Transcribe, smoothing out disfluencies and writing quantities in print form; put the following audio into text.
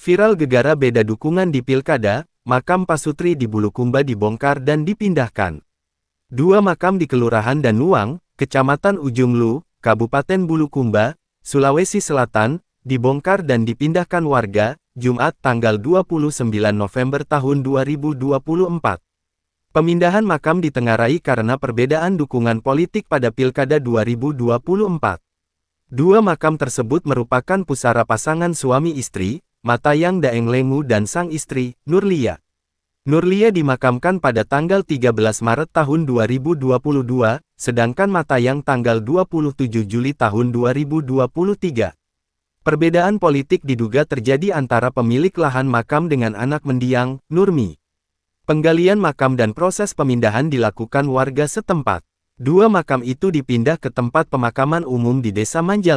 Viral gegara beda dukungan di Pilkada, makam Pasutri di Bulukumba dibongkar dan dipindahkan. Dua makam di Kelurahan Danuang, Kecamatan Ujung Lu, Kabupaten Bulukumba, Sulawesi Selatan, dibongkar dan dipindahkan warga, Jumat tanggal 29 November tahun 2024. Pemindahan makam ditengarai karena perbedaan dukungan politik pada Pilkada 2024. Dua makam tersebut merupakan pusara pasangan suami istri, Matayang Daeng Lengu dan sang istri, Nurlia. Nurlia dimakamkan pada tanggal 13 Maret tahun 2022, sedangkan Matayang tanggal 27 Juli tahun 2023. Perbedaan politik diduga terjadi antara pemilik lahan makam dengan anak mendiang, Nurmi. Penggalian makam dan proses pemindahan dilakukan warga setempat. Dua makam itu dipindah ke tempat pemakaman umum di Desa Manjal.